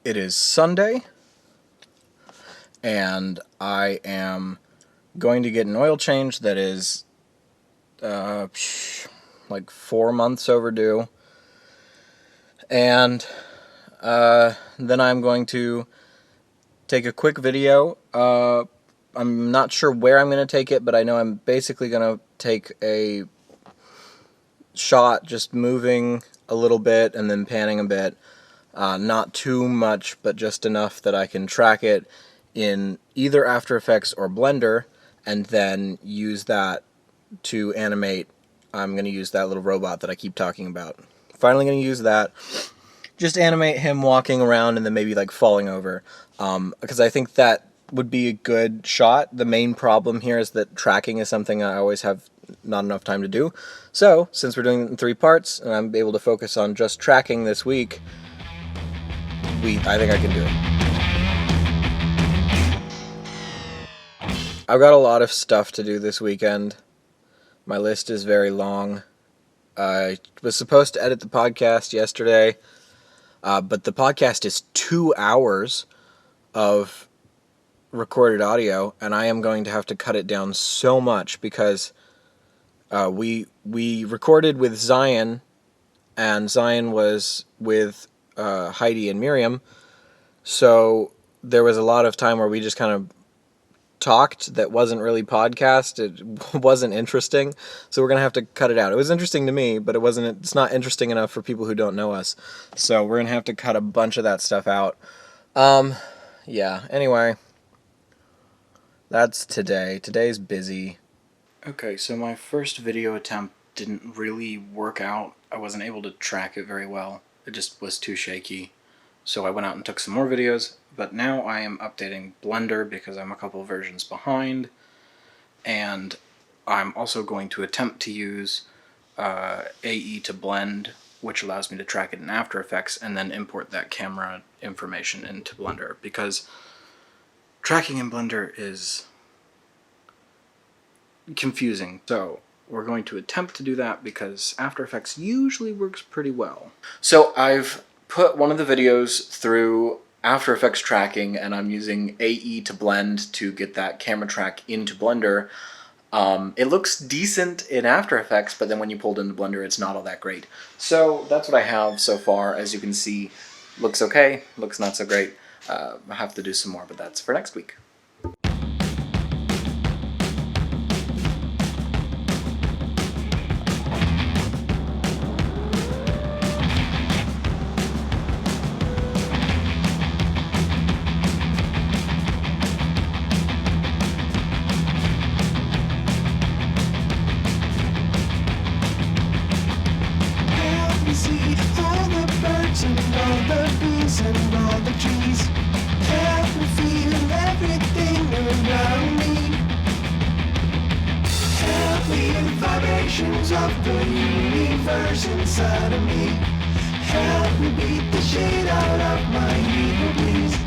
It is Sunday, and I am going to get an oil change that is like 4 months overdue, and then I'm going to take a quick video. I'm not sure where I'm going to take it, but I know I'm basically going to take a shot just moving a little bit and then panning a bit. Not too much, but just enough that I can track it in either After Effects or Blender, and then use that to animate. I'm going to use that little robot that I keep talking about. Finally going to use that. Just animate him walking around and then maybe like falling over. Because I think that would be a good shot. The main problem here is that tracking is something I always have not enough time to do. So, since we're doing it in 3 parts, and I'm able to focus on just tracking this week, I think I can do it. I've got a lot of stuff to do this weekend. My list is very long. I was supposed to edit the podcast yesterday, but the podcast is 2 hours of recorded audio, and I am going to have to cut it down so much because we recorded with Zion, and Zion was with Heidi and Miriam, so there was a lot of time where we just kind of talked that wasn't really podcast. It wasn't interesting, so we're gonna have to cut it out. It was interesting to me, but it's not interesting enough for people who don't know us, so we're gonna have to cut a bunch of that stuff out. Yeah, anyway, that's today. Today's busy. Okay, so my first video attempt didn't really work out. I wasn't able to track it very well. It just was too shaky. So I went out and took some more videos, but now I am updating Blender because I'm a couple versions behind, and I'm also going to attempt to use AE to blend, which allows me to track it in After Effects and then import that camera information into Blender, because tracking in Blender is confusing. So we're going to attempt to do that because After Effects usually works pretty well. So I've put one of the videos through After Effects tracking, and I'm using AE to blend to get that camera track into Blender. It looks decent in After Effects, but then when you pull it into Blender, it's not all that great. So that's what I have so far. As you can see, looks okay, looks not so great. I have to do some more, but that's for next week. See all the birds and all the bees and all the trees. Help me feel everything around me. Help me in the vibrations of the universe inside of me. Help me beat the shit out of my ego, please.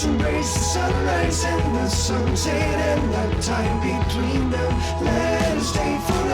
Embrace the sunrise and the sunset and the time between them. Let us stay forever.